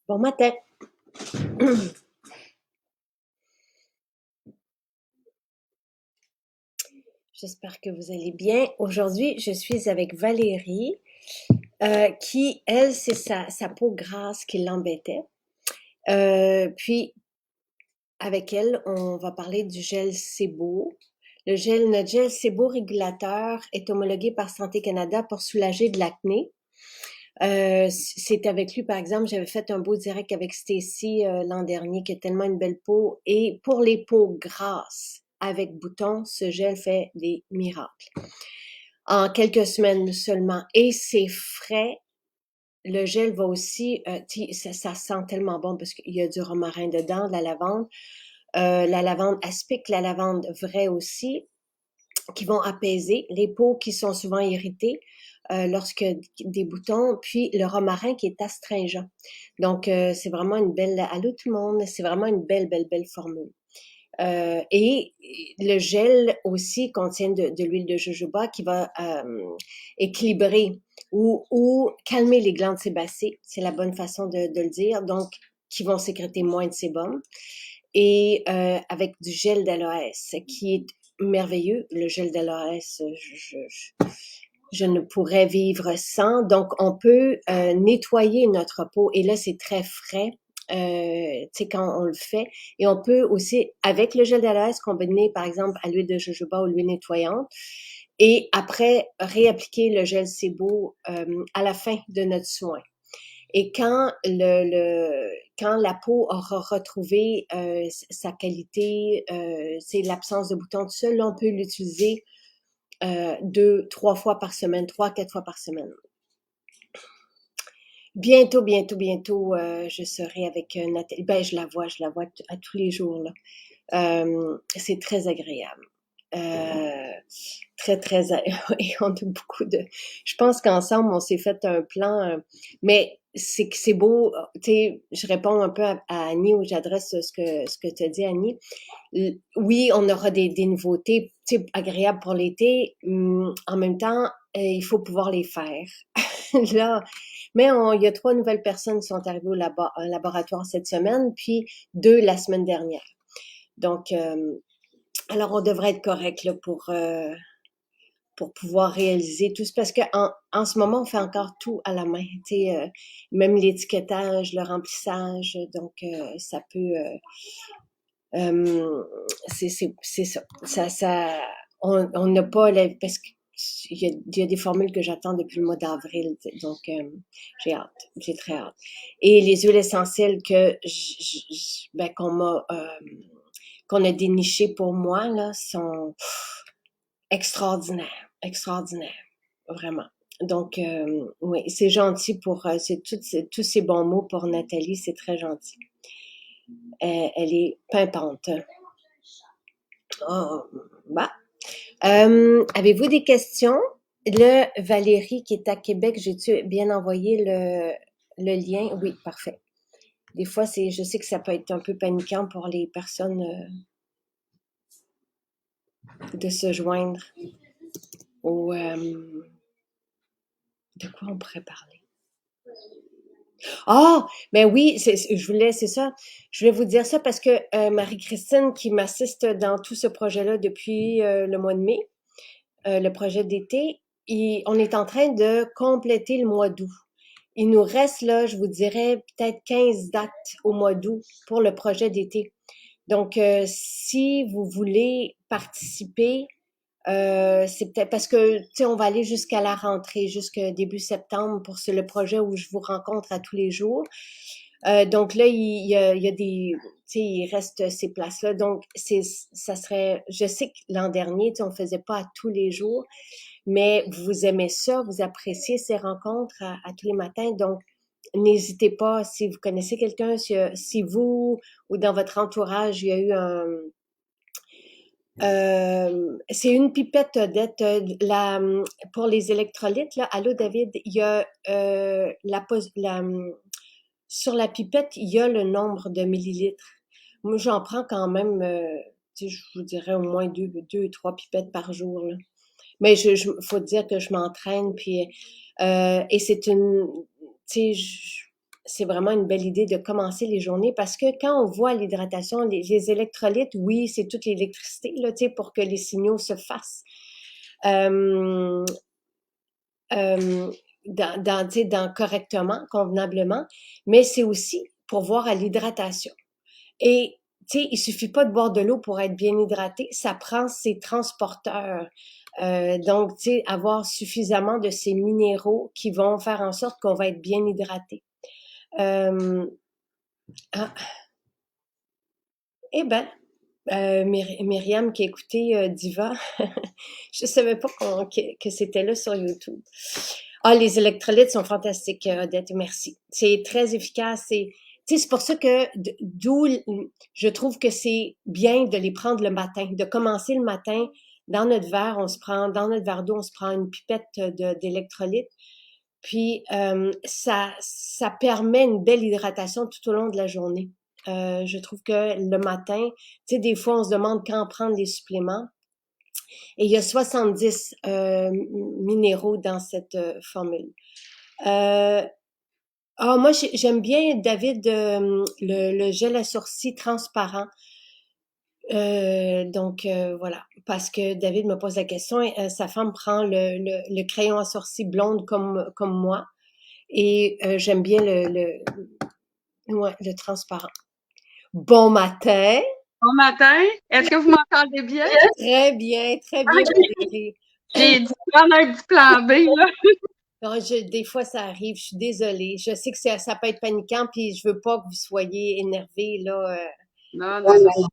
Bon matin. J'espère que vous allez bien. Aujourd'hui, je suis avec Valérie, qui, elle, c'est sa peau grasse qui l'embêtait. Puis, avec elle, on va parler du gel Sebo. Notre gel Sebo régulateur est homologué par Santé Canada pour soulager de l'acné. C'est avec lui, par exemple, j'avais fait un beau direct avec Stacy l'an dernier, qui a tellement une belle peau. Et pour les peaux grasses avec boutons, ce gel fait des miracles. En quelques semaines seulement. Et c'est frais. Le gel va aussi, ça sent tellement bon parce qu'il y a du romarin dedans, de la lavande aspic, la lavande vraie aussi, qui vont apaiser les peaux qui sont souvent irritées lorsque des boutons, puis le romarin qui est astringent. Donc, c'est vraiment une belle, allô tout le monde, c'est vraiment une belle formule. Et le gel aussi contient de l'huile de jojoba qui va équilibrer ou calmer les glandes sébacées, c'est la bonne façon de le dire, donc qui vont sécréter moins de sébum. Et avec du gel d'aloès qui est merveilleux. Le gel d'aloès, je ne pourrais vivre sans. Donc, on peut nettoyer notre peau. Et là, c'est très frais. Tu sais, quand on le fait. Et on peut aussi, avec le gel d'aloès, combiner, par exemple, à l'huile de jojoba ou l'huile nettoyante. Et après, réappliquer le gel Sebo à la fin de notre soin. Et quand quand la peau aura retrouvé sa qualité, c'est l'absence de boutons, tout ça, là, on peut l'utiliser 2, 3 fois par semaine, 3, 4 fois par semaine. Bientôt, je serai avec Nathalie. Ben, je la vois à tous les jours, là. C'est très agréable. Très, et on a beaucoup de... Je pense qu'ensemble, on s'est fait un plan, mais c'est que c'est beau, tu sais, je réponds un peu à Annie, ou j'adresse ce que tu as dit, Annie. Oui, on aura des nouveautés, tu sais, agréables pour l'été, en même temps, il faut pouvoir les faire. Là, mais il y a 3 nouvelles personnes qui sont arrivées au laboratoire cette semaine, puis 2 la semaine dernière. Donc, alors on devrait être correct là, pour pouvoir réaliser tout ça, parce que en ce moment, on fait encore tout à la main, tu sais, même l'étiquetage, le remplissage, donc ça peut... c'est ça. On n'a pas... parce qu'il y a des formules que j'attends depuis le mois d'avril, donc j'ai hâte, j'ai très hâte. Et les huiles essentielles ben, qu'on a dénichées pour moi, là, sont extraordinaires, vraiment. Donc, oui, c'est gentil c'est tous ces bons mots pour Nathalie, c'est très gentil. Elle est pimpante. Oh, bah. Avez-vous des questions? Le Valérie qui est à Québec, j'ai-tu bien envoyé le lien? Oui, parfait. Des fois, je sais que ça peut être un peu paniquant pour les personnes de se joindre au... de quoi on pourrait parler? Ah, ben oui, c'est ça. Je voulais vous dire ça parce que Marie-Christine qui m'assiste dans tout ce projet-là depuis le mois de mai, le projet d'été, on est en train de compléter le mois d'août. Il nous reste là, je vous dirais, peut-être 15 dates au mois d'août pour le projet d'été. Donc, si vous voulez participer, c'est peut-être parce que, tu sais, on va aller jusqu'à la rentrée, jusqu'à début septembre pour le projet où je vous rencontre à tous les jours. Donc là, il y a des, tu sais, il reste ces places-là. Donc, ça serait, je sais que l'an dernier, tu sais, on faisait pas à tous les jours, mais vous aimez ça, vous appréciez ces rencontres à tous les matins. Donc, n'hésitez pas, si vous connaissez quelqu'un, si vous ou dans votre entourage, il y a eu c'est une pipette Odette. Pour les électrolytes, là, allô David, il y a sur la pipette, il y a le nombre de millilitres. Moi, j'en prends quand même, tu sais, je vous dirais au moins 3 pipettes par jour, là. Mais faut dire que je m'entraîne, puis et c'est une, tu sais, c'est vraiment une belle idée de commencer les journées parce que quand on voit l'hydratation, les électrolytes, oui, c'est toute l'électricité, là, tu sais, pour que les signaux se fassent. Euh, tu sais, correctement, convenablement, mais c'est aussi pour voir à l'hydratation. Et tu sais, il suffit pas de boire de l'eau pour être bien hydraté, ça prend ces transporteurs. Donc, tu sais, avoir suffisamment de ces minéraux qui vont faire en sorte qu'on va être bien hydraté. Euh, ah, eh ben, Myriam qui écoutait Diva, je savais pas que c'était là sur YouTube. Ah, les électrolytes sont fantastiques, Odette, merci. C'est très efficace. C'est pour ça que d'où je trouve que c'est bien de les prendre le matin, de commencer le matin dans notre verre, dans notre verre d'eau, on se prend une pipette d'électrolytes. Puis ça permet une belle hydratation tout au long de la journée. Je trouve que le matin, tu sais, des fois on se demande quand prendre les suppléments. Et il y a 70 minéraux dans cette formule. Euh, moi, j'aime bien, David, le gel à sourcils transparent. Voilà, parce que David me pose la question, sa femme prend le crayon à sourcils blonde comme moi, et j'aime bien ouais, le transparent. Bon matin! Bon matin. Est-ce que vous m'entendez bien? Très bien, OK. Valérie. J'ai dû prendre un petit plan B, là. Non, des fois, ça arrive, je suis désolée. Je sais que ça peut être paniquant, puis je veux pas que vous soyez énervés, là. Non, non, non.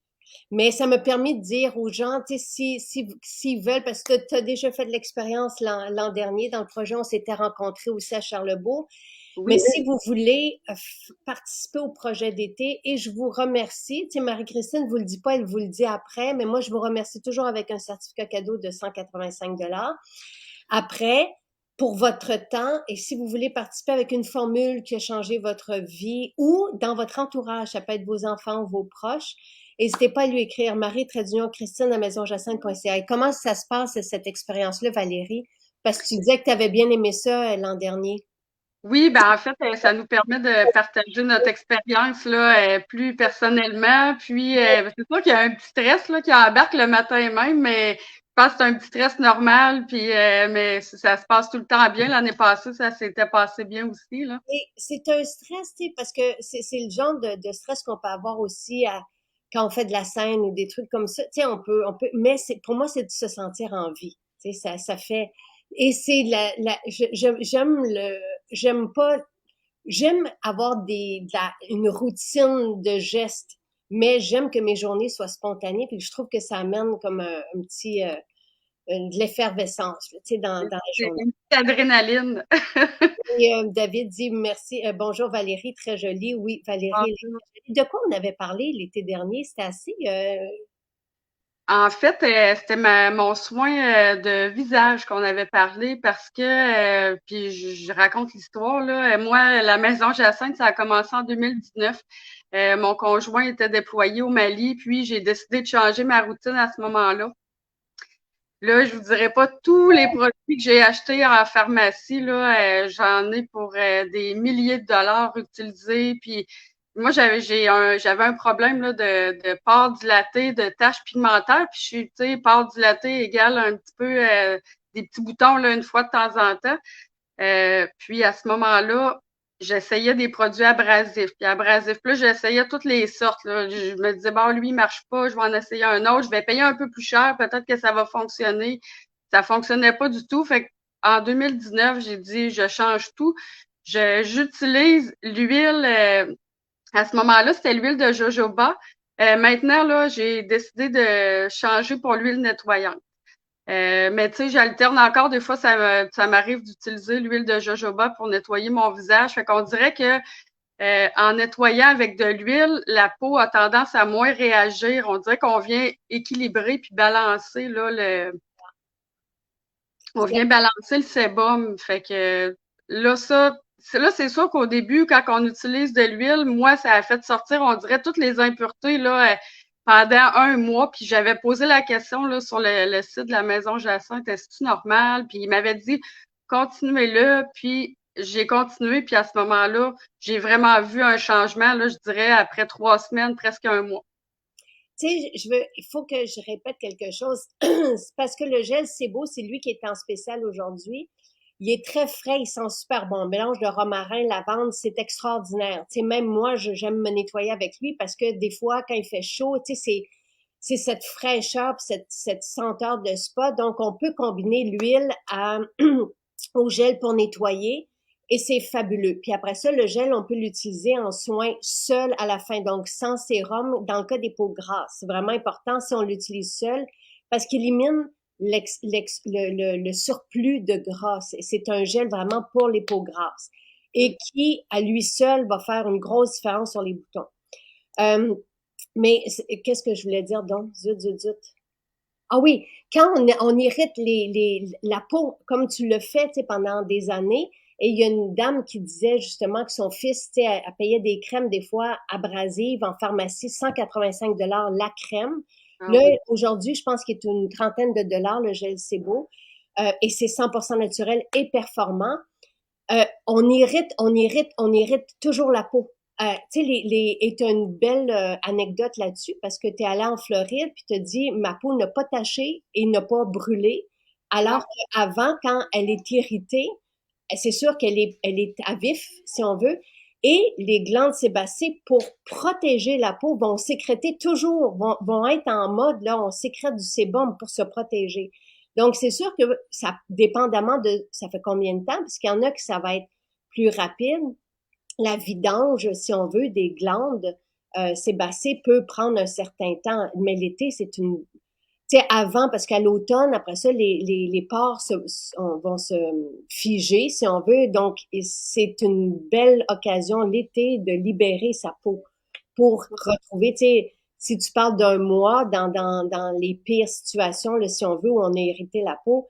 Mais ça me permet de dire aux gens, tu sais, s'ils veulent, parce que tu as déjà fait de l'expérience l'an dernier, dans le projet, on s'était rencontrés aussi à Charlebourg. Mais Oui, si vous voulez participer au projet d'été, et je vous remercie, tu sais, Marie-Christine vous le dit pas, elle vous le dit après, mais moi, je vous remercie toujours avec un certificat cadeau de 185 $. Après, pour votre temps, et si vous voulez participer avec une formule qui a changé votre vie ou dans votre entourage, ça peut être vos enfants ou vos proches, n'hésitez pas à lui écrire Marie-Christine à maisonjacinthe.ca. Comment ça se passe, cette expérience-là, Valérie? Parce que tu disais que tu avais bien aimé ça l'an dernier. oui, ben en fait, ça nous permet de partager notre expérience là, plus personnellement. Puis c'est sûr qu'il y a un petit stress là, qui embarque le matin même, mais je pense que c'est un petit stress normal. Puis mais ça se passe tout le temps bien. L'année passée, ça s'était passé bien aussi là. Et c'est un stress, tu sais, parce que c'est le genre de stress qu'on peut avoir aussi quand on fait de la scène ou des trucs comme ça. Tu sais, mais pour moi, c'est de se sentir en vie. Tu sais, ça fait, et c'est j'aime pas, j'aime avoir une routine de gestes, mais j'aime que mes journées soient spontanées, puis je trouve que ça amène comme un petit, de l'effervescence, tu sais, dans la C'est journée. une petite adrénaline. Et David dit merci. Bonjour Valérie, très jolie. Oui, Valérie, elle est très jolie. De quoi on avait parlé l'été dernier? C'était assez. En fait, c'était mon soin de visage qu'on avait parlé parce que, puis je raconte l'histoire, là. Moi, la maison Jacinthe, ça a commencé en 2019. Mon conjoint était déployé au Mali, puis j'ai décidé de changer ma routine à ce moment-là. Là, je vous dirais pas tous les produits que j'ai achetés en pharmacie, là, j'en ai pour des milliers de dollars utilisés. Puis moi, j'avais un problème là, de pores dilatés, de taches pigmentaires. Puis je suis, tu sais, pores dilatés égale un petit peu des petits boutons là, une fois de temps en temps. Puis à ce moment-là, j'essayais des produits abrasifs. Puis abrasifs, là, j'essayais toutes les sortes. Là. Je me disais, bon, lui, il marche pas, je vais en essayer un autre, je vais payer un peu plus cher, peut-être que ça va fonctionner. Ça fonctionnait pas du tout. Fait en 2019, j'ai dit, je change tout. J'utilise l'huile. À ce moment-là, c'était l'huile de jojoba. Maintenant, là, j'ai décidé de changer pour l'huile nettoyante. Mais tu sais, j'alterne encore. Des fois, ça m'arrive d'utiliser l'huile de jojoba pour nettoyer mon visage. Fait qu'on dirait que en nettoyant avec de l'huile, la peau a tendance à moins réagir. On dirait qu'on vient équilibrer puis balancer là on vient balancer le sébum. Fait que là, c'est sûr qu'au début, quand on utilise de l'huile, moi, ça a fait sortir, on dirait, toutes les impuretés là, pendant un mois. Puis j'avais posé la question là, sur le site de la Maison Jacinthe, est-ce normal? Puis il m'avait dit, continuez-le. Puis j'ai continué, puis à ce moment-là, j'ai vraiment vu un changement, là, je dirais, après 3 semaines, presque un mois. Tu sais, il faut que je répète quelque chose. C'est parce que le gel C'est beau, c'est lui qui est en spécial aujourd'hui. Il est très frais, il sent super bon. Mélange de romarin, lavande, c'est extraordinaire. Tu sais, même moi, j'aime me nettoyer avec lui parce que des fois, quand il fait chaud, tu sais, c'est cette fraîcheur, cette senteur de spa. Donc, on peut combiner l'huile au gel pour nettoyer et c'est fabuleux. Puis après ça, le gel, on peut l'utiliser en soin seul à la fin, donc sans sérum, dans le cas des peaux grasses. C'est vraiment important si on l'utilise seul parce qu'il élimine le surplus de gras. C'est un gel vraiment pour les peaux grasses et qui, à lui seul, va faire une grosse différence sur les boutons. Euh, mais qu'est-ce que je voulais dire donc? Zut. Ah oui, quand on irrite la peau, comme tu le fais, tu sais, pendant des années, et il y a une dame qui disait justement que son fils, tu sais, elle payait des crèmes des fois abrasives en pharmacie, 185 la crème. Ah Là, oui. aujourd'hui, je pense qu'il est une trentaine de dollars, le gel C'est beau, et c'est 100% naturel et performant. On irrite toujours la peau. Tu sais, et tu as une belle anecdote là-dessus parce que tu es allé en Floride puis tu dit ma peau n'a pas taché et n'a pas brûlé. Non. Alors qu'avant, quand elle est irritée, c'est sûr elle est à vif, si on veut. Et les glandes sébacées, pour protéger la peau, vont sécréter toujours, vont être en mode, là, on sécrète du sébum pour se protéger. Donc, c'est sûr que ça, dépendamment de, ça fait combien de temps, parce qu'il y en a que ça va être plus rapide. La vidange, si on veut, des glandes sébacées peut prendre un certain temps, mais l'été, c'est une, tu sais, avant, parce qu'à l'automne, après ça, les pores vont se figer, si on veut. Donc, c'est une belle occasion, l'été, de libérer sa peau pour retrouver, tu sais, si tu parles d'un mois dans les pires situations, là, si on veut, où on a irrité la peau,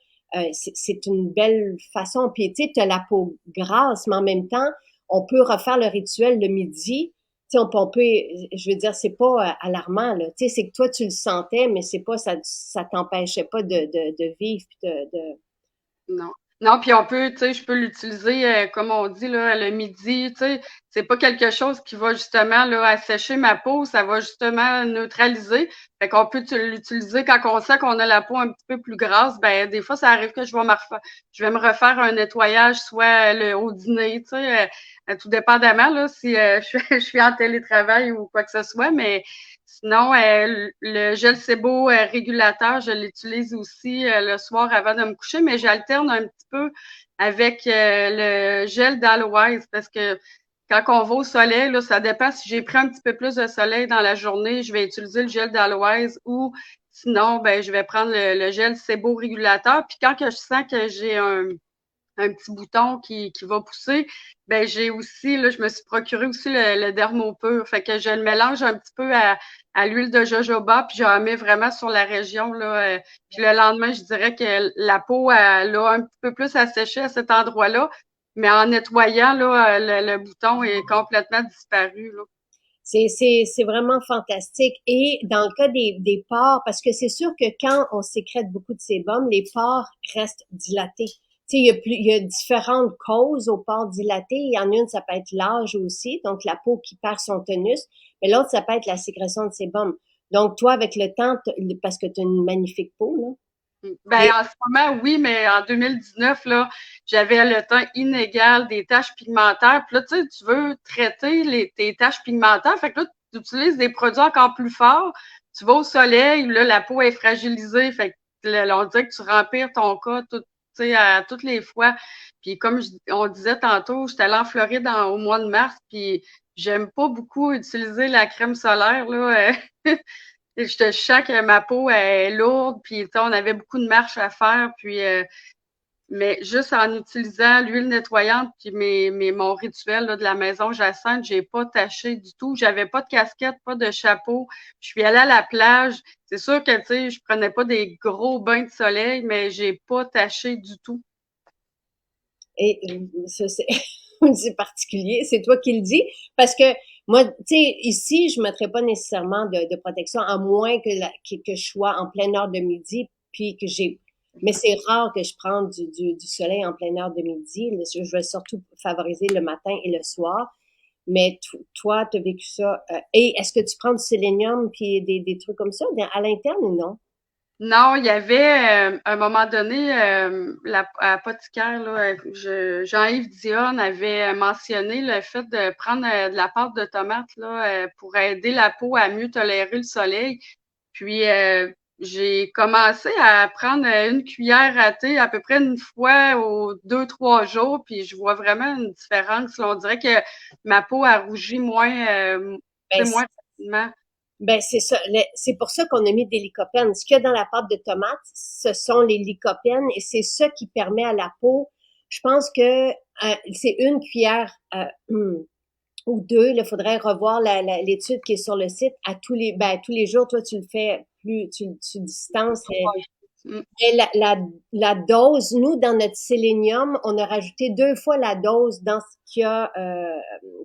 c'est une belle façon. Puis, tu sais, tu as la peau grasse, mais en même temps, on peut refaire le rituel le midi. Tu sais, on peut, je veux dire, c'est pas alarmant, là. Tu sais, c'est que toi, tu le sentais, mais c'est pas, ça t'empêchait pas de vivre puis Non. Non, puis on peut, tu sais, je peux l'utiliser, comme on dit, là, le midi, tu sais, c'est pas quelque chose qui va justement, là, assécher ma peau, ça va justement neutraliser. Fait qu'on peut l'utiliser quand on sait qu'on a la peau un petit peu plus grasse, ben, des fois, ça arrive que je vais me refaire un nettoyage, soit au dîner, tu sais, tout dépendamment, là, si je suis en télétravail ou quoi que ce soit, mais sinon, le gel Sebo régulateur, je l'utilise aussi le soir avant de me coucher, mais j'alterne un petit peu avec le gel d'aloès parce que quand on va au soleil, là, ça dépend si j'ai pris un petit peu plus de soleil dans la journée, je vais utiliser le gel d'aloès ou sinon, ben, je vais prendre le gel Sebo régulateur. Puis quand que je sens que j'ai un petit bouton qui va pousser, ben j'ai aussi, là, je me suis procuré aussi le Dermopur. Fait que je le mélange un petit peu à l'huile de jojoba, puis j'en mets vraiment sur la région, là. Puis le lendemain, je dirais que la peau, elle a un petit peu plus asséché à cet endroit-là, mais en nettoyant, là, le bouton est complètement disparu, là. c'est vraiment fantastique. Et dans le cas des pores, parce que c'est sûr que quand on sécrète beaucoup de sébum, les pores restent dilatés. Tu sais, il y a différentes causes aux pores dilatés. Il y en a une, ça peut être l'âge aussi, donc la peau qui perd son tonus, mais l'autre, ça peut être la sécrétion de sébum. Donc, toi, avec le temps, parce que tu as une magnifique peau, là. Ben, en ce moment, oui, mais en 2019, là, j'avais le teint inégal, des taches pigmentaires. Puis là, tu sais, tu veux traiter tes taches pigmentaires. Fait que là, tu utilises des produits encore plus forts. Tu vas au soleil, là, la peau est fragilisée. Fait que là, on dirait que tu rempires ton cas tu sais, à toutes les fois. Puis comme on disait tantôt, j'étais allée en Floride au mois de mars, puis j'aime pas beaucoup utiliser la crème solaire, là. Je te sens que ma peau est lourde, puis tu sais, on avait beaucoup de marches à faire, puis mais juste en utilisant l'huile nettoyante puis mon rituel là, de la maison Jacinthe, j'ai pas taché du tout. J'avais pas de casquette, pas de chapeau. Je suis allée à la plage. C'est sûr que tu sais, je prenais pas des gros bains de soleil, mais j'ai pas taché du tout. Et ça, c'est c'est particulier, c'est toi qui le dis, parce que moi, tu sais, ici, je ne mettrais pas nécessairement de protection, à moins que je sois en pleine heure de midi, puis que j'ai Mais c'est rare que je prenne du soleil en pleine heure de midi. Je vais surtout favoriser le matin et le soir. Mais toi, tu as vécu ça. Et est-ce que tu prends du sélénium puis des trucs comme ça à l'interne ou non? Non, il y avait à un moment donné l'apothicaire là, Jean-Yves Dionne avait mentionné le fait de prendre de la pâte de tomate là pour aider la peau à mieux tolérer le soleil. Puis j'ai commencé à prendre une cuillère à thé à peu près une fois aux 2, 3 jours, puis je vois vraiment une différence. Là. On dirait que ma peau a rougi moins, Ben, moins rapidement. ben c'est ça. C'est pour ça qu'on a mis des lycopènes. Ce qu'il y a dans la pâte de tomate, ce sont les lycopènes et c'est ça qui permet à la peau. Je pense que c'est une cuillère ou deux. Il faudrait revoir l'étude qui est sur le site à tous les jours. Toi, tu le fais plus, tu distances. Mm. Et la dose, nous, dans notre sélénium, on a rajouté 2 fois la dose dans ce qui a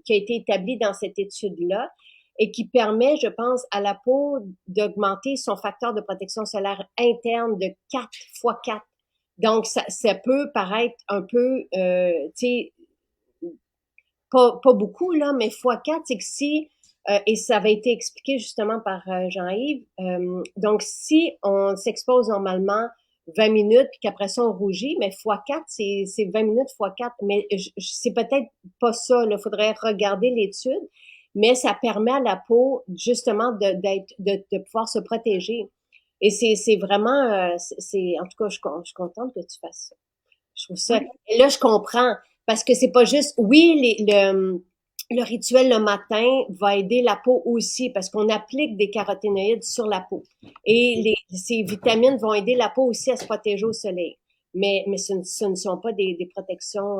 été établi dans cette étude-là et qui permet, je pense, à la peau d'augmenter son facteur de protection solaire interne de 4 fois 4. Donc, ça peut paraître un peu, tu sais, pas beaucoup, là, mais x4, c'est que si, et ça avait été expliqué justement par Jean-Yves, donc si on s'expose normalement 20 minutes, puis qu'après ça on rougit, mais x4, c'est 20 minutes x4, mais c'est peut-être pas ça, il faudrait regarder l'étude, mais ça permet à la peau justement de pouvoir se protéger. Et c'est vraiment, en tout cas, je suis contente que tu fasses ça. Je trouve ça. Oui. Et là, je comprends. Parce que c'est pas juste, oui, le rituel le matin va aider la peau aussi, parce qu'on applique des caroténoïdes sur la peau. Et ces vitamines vont aider la peau aussi à se protéger au soleil. Mais ce ne sont pas des protections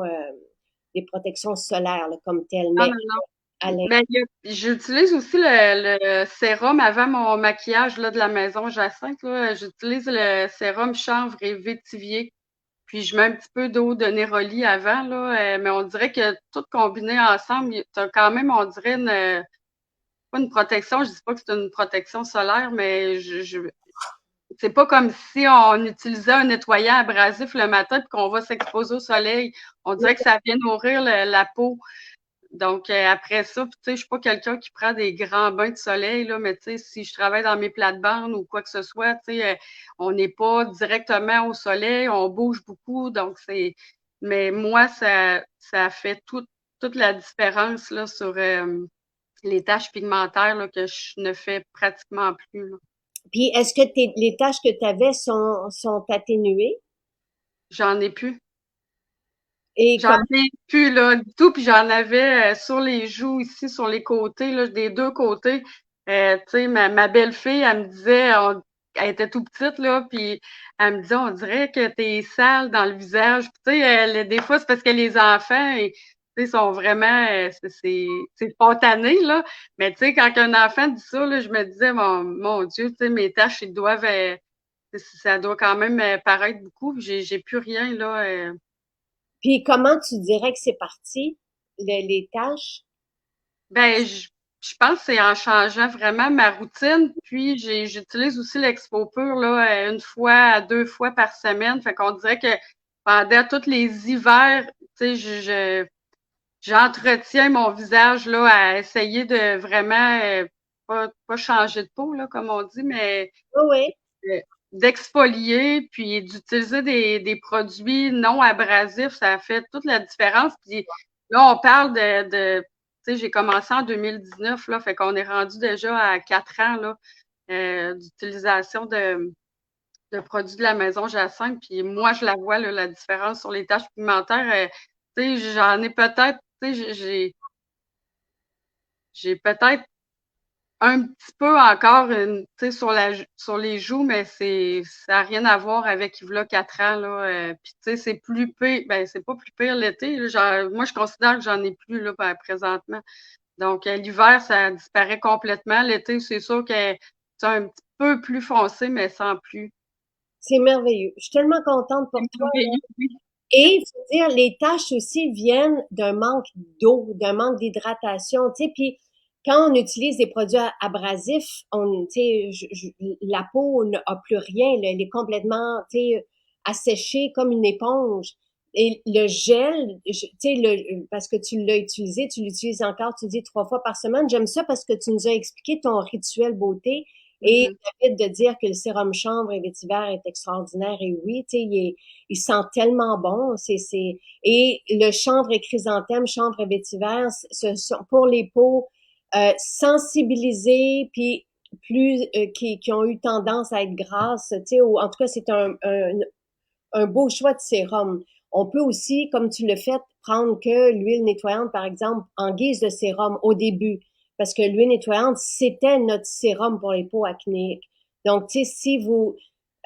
solaires là, comme telles. Non, Mais non, non. à l'in- Ben, j'utilise aussi le sérum avant mon maquillage là, de la maison Jacinthe. Là. J'utilise le sérum chanvre et vétivier. Puis je mets un petit peu d'eau de Néroli avant, là, mais on dirait que tout combiné ensemble, tu as quand même, on dirait, pas une protection. Je dis pas que c'est une protection solaire, mais c'est pas comme si on utilisait un nettoyant abrasif le matin puis qu'on va s'exposer au soleil. On dirait que ça vient nourrir la peau. Donc, après ça, tu sais, je suis pas quelqu'un qui prend des grands bains de soleil, là, mais tu sais, si je travaille dans mes plates-bandes ou quoi que ce soit, tu sais, on n'est pas directement au soleil, on bouge beaucoup, donc mais moi, ça fait toute la différence, là, sur les taches pigmentaires, là, que je ne fais pratiquement plus, là. Puis, est-ce que les taches que tu avais sont atténuées? J'en ai plus. Et J'en ai plus, là, du tout, puis j'en avais sur les joues, ici, sur les côtés, là, des deux côtés. Tu sais, ma belle-fille, elle me disait, elle était tout petite, là, puis elle me disait, on dirait que t'es sale dans le visage. Puis, tu sais, des fois, c'est parce que les enfants, tu sais, sont vraiment, c'est spontané, là. Mais, tu sais, quand un enfant dit ça, là, je me disais, mon Dieu, tu sais, mes tâches, ils doivent, ça doit quand même paraître beaucoup. Puis j'ai plus rien, là. puis comment tu dirais que c'est parti, les tâches? Ben, je pense que c'est en changeant vraiment ma routine. Puis j'utilise aussi l'Expo Pur là, 1 fois à 2 fois par semaine. Fait qu'on dirait que pendant tous les hivers, tu sais, j'entretiens mon visage là à essayer de vraiment pas changer de peau, là, comme on dit, mais Oui, oui. euh, d'exfolier, puis d'utiliser des produits non abrasifs, ça fait toute la différence. Puis là, on parle tu sais, j'ai commencé en 2019, là, fait qu'on est rendu déjà à 4 ans, là, d'utilisation de produits de la maison Jacinthe. Puis moi, je la vois, là, la différence sur les taches pigmentaires. Tu sais, j'en ai peut-être, tu sais, j'ai peut-être un petit peu encore, tu sais, sur les joues, mais ça n'a rien à voir avec il y a 4 ans, là. Puis, tu sais, c'est plus pire, ben, c'est pas plus pire l'été, là. Moi, je considère que j'en ai plus, là, présentement. Donc, l'hiver, ça disparaît complètement. L'été, c'est sûr que c'est un petit peu plus foncé, mais sans plus. C'est merveilleux. Je suis tellement contente C'est pour toi. merveilleux, oui. Et il faut dire, les taches aussi viennent d'un manque d'eau, d'un manque d'hydratation, tu sais. Puis quand on utilise des produits abrasifs, tu sais, la peau n'a plus rien, là, elle est complètement, tu sais, à sécher comme une éponge. Et le gel, tu sais, parce que tu l'as utilisé, tu l'utilises encore, tu dis 3 fois par semaine. J'aime ça parce que tu nous as expliqué ton rituel beauté et Mhm. le fait de dire que le sérum chanvre et vétiver est extraordinaire. Et oui, tu sais, il sent tellement bon. Et le chanvre et chrysanthème, chanvre et vétiver, ce sont pour les peaux sensibilisées, puis plus qui ont eu tendance à être grasses, tu sais, ou en tout cas, c'est un beau choix de sérum. On peut aussi, comme tu le fais, prendre que l'huile nettoyante, par exemple, en guise de sérum au début. Parce que l'huile nettoyante, c'était notre sérum pour les peaux acnéiques. Donc, tu sais, si vous,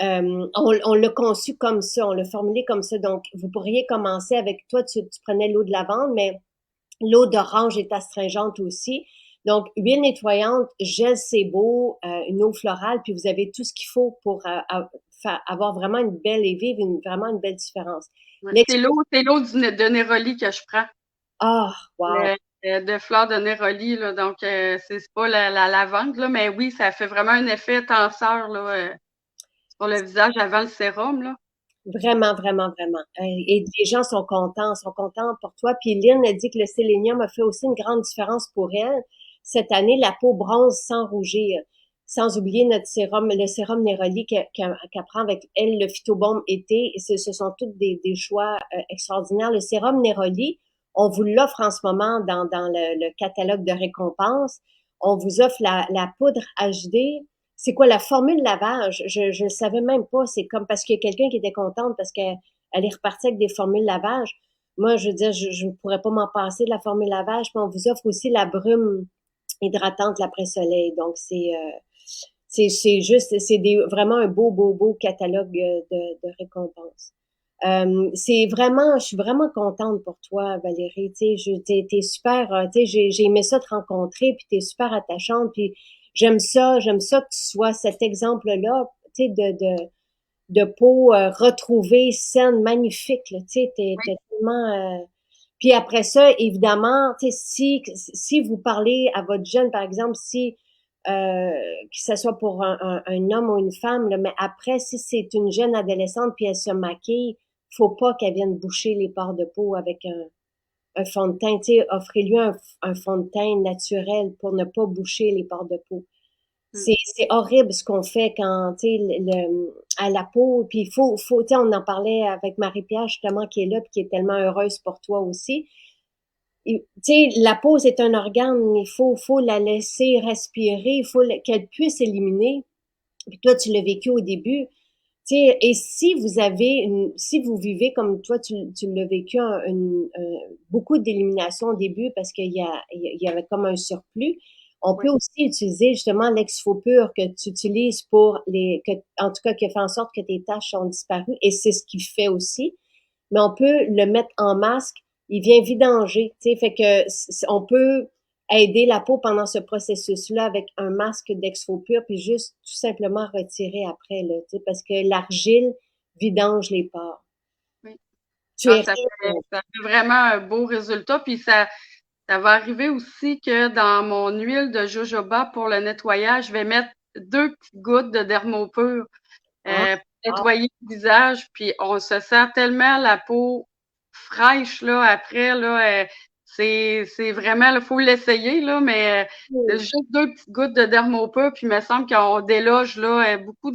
on l'a conçu comme ça, on l'a formulé comme ça. Donc, vous pourriez commencer avec, toi, tu prenais l'eau de lavande, mais l'eau d'orange est astringente aussi. Donc, huile nettoyante, gel sebo, une eau florale, puis vous avez tout ce qu'il faut pour avoir vraiment une belle et vivre vraiment une belle différence. Ouais. C'est l'eau de Néroli que je prends. Ah, wow. De fleurs de Néroli, là. Donc, c'est pas la lavande, là, mais oui, ça fait vraiment un effet tenseur, là, sur le visage avant le sérum, là. Vraiment, vraiment, vraiment. Et les gens sont contents pour toi. Puis Lynn a dit que le sélénium a fait aussi une grande différence pour elle. Cette année, la peau bronze sans rougir. Sans oublier notre sérum, le sérum Neroli qu'elle prend avec elle, le phytobaume été. Et ce sont tous des choix extraordinaires. Le sérum Neroli, on vous l'offre en ce moment dans le catalogue de récompenses. On vous offre la poudre HD. C'est quoi la formule lavage? Je ne savais même pas. C'est comme parce qu'il y a quelqu'un qui était contente parce qu'elle est repartie avec des formules lavage. Moi, je veux dire, je ne pourrais pas m'en passer de la formule lavage. Puis on vous offre aussi la brume hydratante l'après-soleil. Donc, c'est juste, vraiment un beau catalogue de récompenses. C'est vraiment, je suis vraiment contente pour toi, Valérie. Tu sais, t'es super, tu sais, j'ai aimé ça te rencontrer, puis t'es super attachante, puis j'aime ça que tu sois cet exemple-là, tu sais, de peau retrouvée, saine, magnifique, là, tu sais, Oui. t'es tellement, puis après ça, évidemment, tu sais, si vous parlez à votre jeune, par exemple, si que ce soit pour un homme ou une femme, là, mais après, si c'est une jeune adolescente puis elle se maquille, faut pas qu'elle vienne boucher les pores de peau avec un fond de teint. Tu sais, offrez-lui un fond de teint naturel pour ne pas boucher les pores de peau. Mm. C'est horrible ce qu'on fait quand, tu sais, à la peau. Puis tu sais, on en parlait avec Marie-Pierre justement qui est là puis qui est tellement heureuse pour toi aussi. Tu sais, la peau, c'est un organe, faut la laisser respirer, il faut qu'elle puisse éliminer. Puis toi, tu l'as vécu au début. Tu sais, et si vous vivez comme toi, tu l'as vécu, beaucoup d'élimination au début parce il y avait comme un surplus. On Oui. peut aussi utiliser justement l'exfopur que tu utilises pour en tout cas, qui fait en sorte que tes taches sont disparues et c'est ce qu'il fait aussi, mais on peut le mettre en masque. Il vient vidanger, tu sais, fait que on peut aider la peau pendant ce processus-là avec un masque d'exfopur puis juste tout simplement retirer après, là, tu sais, parce que l'argile vidange les pores. Oui. Tu Ah, es ça fait vraiment un beau résultat. Puis ça va arriver aussi que dans mon huile de jojoba pour le nettoyage, je vais mettre 2 petites gouttes de dermopur ah, pour ah, nettoyer le visage. Puis on se sent tellement la peau fraîche là après là. C'est vraiment, il faut l'essayer là, mais juste 2 petites gouttes de dermopur, puis il me semble qu'on déloge là beaucoup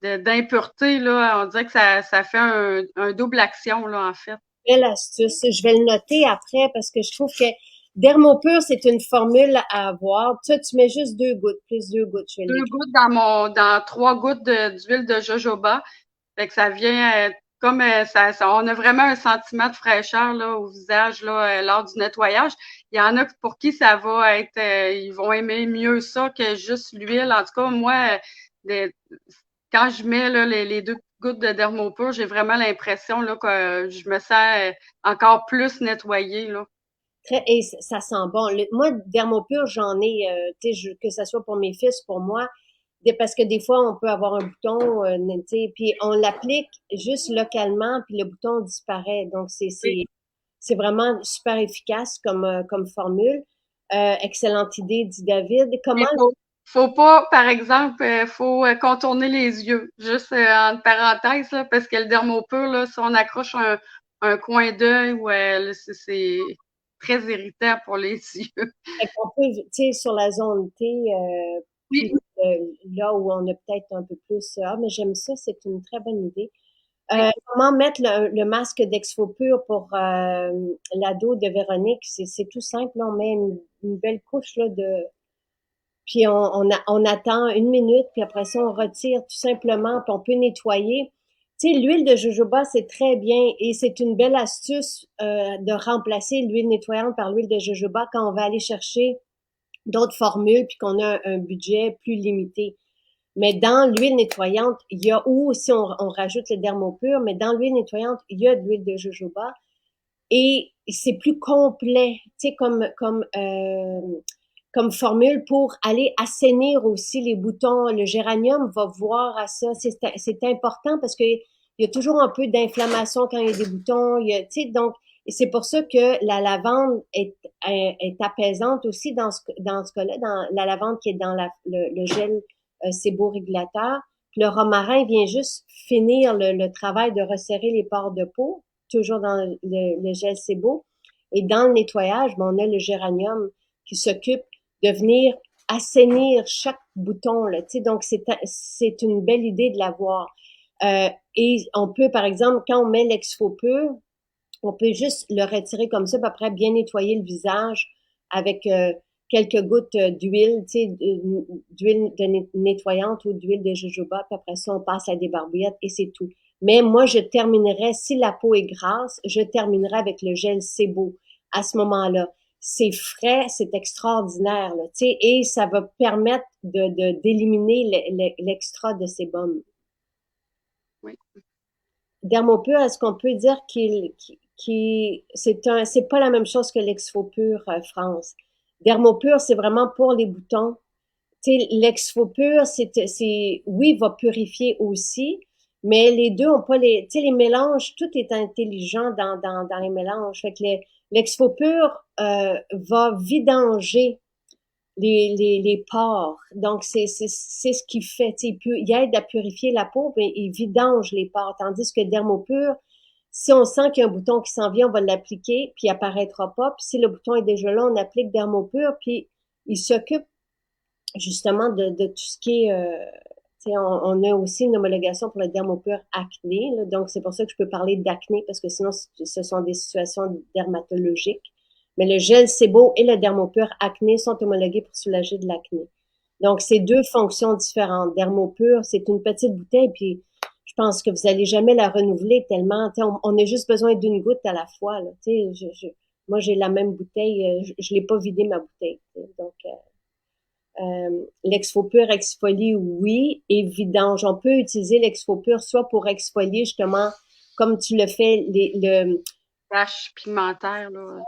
d'impuretés là. On dirait que ça fait un double action là en fait. belle astuce. Je vais le noter après parce que je trouve que Dermopur, c'est une formule à avoir. Tu mets juste 2 gouttes, plus 2 gouttes, je vais 2 gouttes dans 3 gouttes d'huile de jojoba. Fait que ça vient comme on a vraiment un sentiment de fraîcheur là, au visage là, lors du nettoyage. Il y en a pour qui ça va être, ils vont aimer mieux ça que juste l'huile. En tout cas, moi, quand je mets là, les 2 gouttes de Dermopur, j'ai vraiment l'impression là, que je me sens encore plus nettoyée. Là. et ça sent bon. Moi, Dermopur, j'en ai, tu sais, que ce soit pour mes fils, pour moi, parce que des fois, on peut avoir un bouton, tu sais, puis on l'applique juste localement, puis le bouton disparaît. Donc, Oui. c'est vraiment super efficace comme formule. Excellente idée, dit David. Mais Comment? faut pas, par exemple, faut contourner les yeux. Juste entre parenthèses, là, parce que le dermopur, là, si on accroche un coin d'œil, ouais, là, c'est très irritant pour les yeux. Fait qu'on peut, tu sais, sur la zone T, Oui, puis là où on a peut-être un peu plus, ah, mais j'aime ça, c'est une très bonne idée. oui. Comment mettre le masque d'Exfopur pour l'ado de Véronique? C'est tout simple, là, on met une belle couche là, puis on attend 1 minute, puis après ça, on retire tout simplement, puis on peut nettoyer. Tu sais, l'huile de jojoba, c'est très bien et c'est une belle astuce de remplacer l'huile nettoyante par l'huile de jojoba quand on va aller chercher d'autres formules puis qu'on a un budget plus limité. Mais dans l'huile nettoyante, il y a, ou si on rajoute le dermopur, mais dans l'huile nettoyante, il y a de l'huile de jojoba et c'est plus complet, tu sais, comme formule pour aller assainir aussi les boutons. Le géranium va voir à ça. C'est important parce que il y a toujours un peu d'inflammation quand il y a des boutons. Il y a, tu sais, donc, et c'est pour ça que la lavande est apaisante aussi dans ce cas-là, dans la lavande qui est dans le gel séborégulateur. Le romarin vient juste finir le travail de resserrer les pores de peau, toujours dans le gel sébo. Et dans le nettoyage, ben, on a le géranium qui s'occupe de venir assainir chaque bouton. Là, donc, c'est une belle idée de l'avoir. Et on peut, par exemple, quand on met l'exfopur, on peut juste le retirer comme ça, puis après bien nettoyer le visage avec quelques gouttes d'huile, tu sais, d'huile nettoyante ou d'huile de jojoba, puis après ça, on passe à des barbouillettes et c'est tout. Mais moi, je terminerai, si la peau est grasse, je terminerai avec le gel Sebo à ce moment-là. C'est frais, c'est extraordinaire, là, tu sais, et ça va permettre d'éliminer l'extra de sébum. Oui. Dermopur, est-ce qu'on peut dire c'est pas la même chose que l'Exfopur France. Dermopur, c'est vraiment pour les boutons. Tu sais, l'Exfopur, oui, va purifier aussi, mais les deux ont pas tu sais, les mélanges, tout est intelligent dans les mélanges. Fait que l'Exfopur va vidanger les pores. Donc, c'est ce qu'il fait. Il aide à purifier la peau, mais il vidange les pores. Tandis que Dermopur, si on sent qu'il y a un bouton qui s'en vient, on va l'appliquer, puis il apparaîtra pas. Puis si le bouton est déjà là, on applique Dermopur, puis il s'occupe justement de tout ce qui est... on a aussi une homologation pour le dermopur acné, là, donc c'est pour ça que je peux parler d'acné, parce que sinon, ce sont des situations dermatologiques. Mais le gel Sebo et le dermopur acné sont homologués pour soulager de l'acné. Donc, c'est deux fonctions différentes. Dermopur, c'est une petite bouteille, puis je pense que vous allez jamais la renouveler tellement. On a juste besoin d'une goutte à la fois. Là, moi, j'ai la même bouteille. Je l'ai pas vidé ma bouteille. Donc, l'exfopur exfolie, oui, et vidange. On peut utiliser l'exfopur soit pour exfolier justement, comme tu le fais, Taches pigmentaires, là.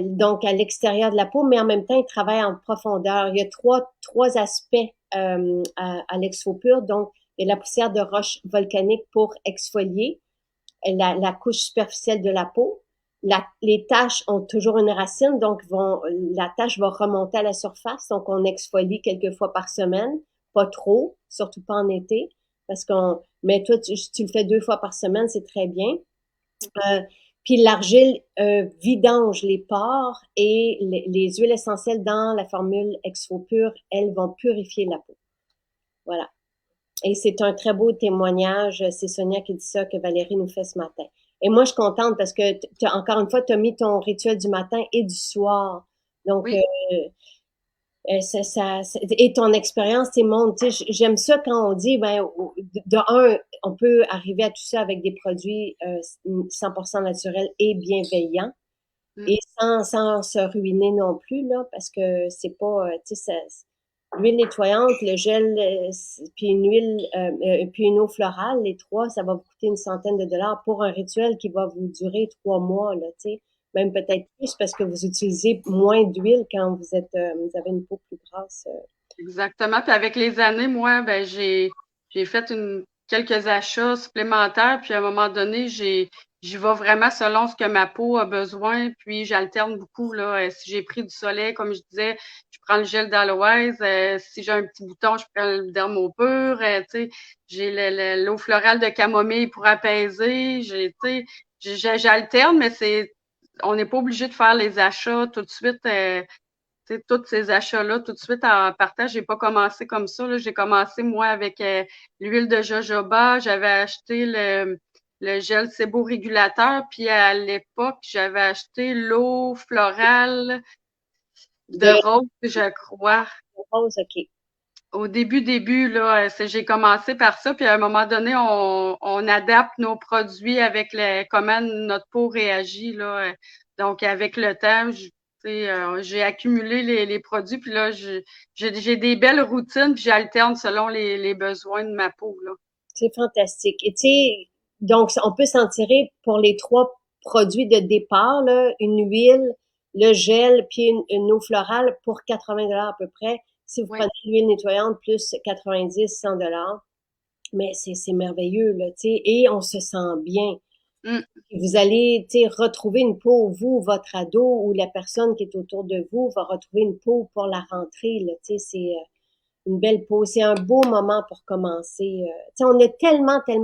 donc à l'extérieur de la peau, mais en même temps, il travaille en profondeur. Il y a trois aspects à l'exfopur. Donc, il y a la poussière de roche volcanique pour exfolier la couche superficielle de la peau. Les taches ont toujours une racine, donc la tache va remonter à la surface. Donc, on exfolie quelques fois par semaine, pas trop, surtout pas en été, mais toi, tu le fais 2 fois par semaine, c'est très bien. Puis l'argile vidange les pores et les huiles essentielles dans la formule Exfopur, elles vont purifier la peau. Voilà. Et c'est un très beau témoignage. C'est Sonia qui dit ça, que Valérie nous fait ce matin. Et moi, je suis contente parce que, encore une fois, tu as mis ton rituel du matin et du soir. Donc, Oui, et ton expérience, tes mondes. J'aime ça quand on dit, ben, on peut arriver à tout ça avec des produits 100% naturels et bienveillants mm, et sans se ruiner non plus, là, parce que c'est pas, tu sais, l'huile nettoyante, le gel, puis puis une eau florale, les trois, ça va vous coûter une centaine de dollars pour un rituel qui va vous durer 3 mois, là, tu sais, même peut-être plus parce que vous utilisez moins d'huile quand vous avez une peau plus grasse. exactement. Puis avec les années, moi, j'ai fait quelques achats supplémentaires. Puis à un moment donné, j'y vais vraiment selon ce que ma peau a besoin, puis j'alterne beaucoup, là. Si j'ai pris du soleil, comme je disais, je prends le gel d'aloès. Si j'ai un petit bouton, je prends le Dermopur. Tu sais, j'ai l'eau florale de camomille pour apaiser. Tu sais, j'alterne, mais on n'est pas obligé de faire les achats tout de suite. Tu sais, tous ces achats-là, tout de suite en partage, j'ai pas commencé comme ça, là. J'ai commencé, moi, avec l'huile de jojoba. J'avais acheté le gel séborégulateur. Puis à l'époque, j'avais acheté l'eau florale de De rose, je crois. rose, OK. Au début, là, j'ai commencé par ça. Puis à un moment donné, on adapte nos produits avec comment notre peau réagit, là. Donc, avec le temps, tu sais, j'ai accumulé les produits, puis là, j'ai des belles routines, puis j'alterne selon les besoins de ma peau, là. C'est fantastique. Et tu sais, donc, on peut s'en tirer pour les trois produits de départ, là, une huile, le gel, puis une eau florale pour 80 $ à peu près. Si vous Oui. prenez l'huile nettoyante, plus 90, 100 $. Mais c'est merveilleux, là, tu sais, et on se sent bien. Mm. Vous allez, tu sais, retrouver une peau, vous, votre ado ou la personne qui est autour de vous va retrouver une peau pour la rentrée, là, tu sais, c'est une belle peau. C'est un beau moment pour commencer. Tu sais, on a tellement tu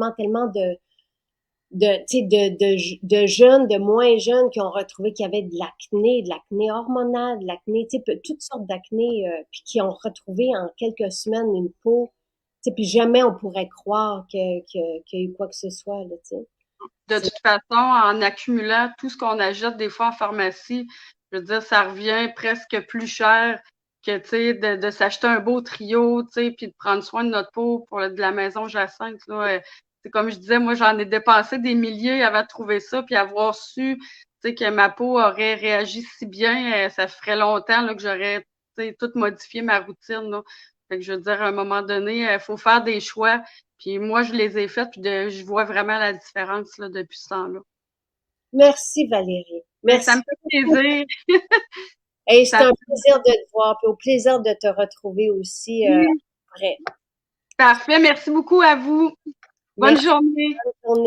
sais, de jeunes, de moins jeunes qui ont retrouvé qu'il y avait de l'acné hormonale, de l'acné, tu sais, toutes sortes d'acné, puis qui ont retrouvé en quelques semaines une peau, tu sais, puis jamais on pourrait croire qu'il y a eu quoi que ce soit, là, tu sais. De C'est toute façon, en accumulant tout ce qu'on achète des fois en pharmacie, je veux dire, ça revient presque plus cher que, tu sais, de s'acheter un beau trio, tu sais, puis de prendre soin de notre peau pour de la maison Jacinthe, là. C'est comme je disais, moi, j'en ai dépensé des milliers avant de trouver ça, puis avoir su, tu sais, que ma peau aurait réagi si bien, ça ferait longtemps, là, que j'aurais, tu sais, tout modifié ma routine, là. Fait que je veux dire, à un moment donné, il faut faire des choix. Puis moi, je les ai faites, puis je vois vraiment la différence là, depuis ce temps-là. Merci Valérie. Mais ça Merci me fait beaucoup. plaisir. Et c'est Ça un plaisir de te voir, puis au plaisir de te retrouver aussi, oui, après. parfait. Merci beaucoup à vous. Bonne Merci, journée. bonne journée.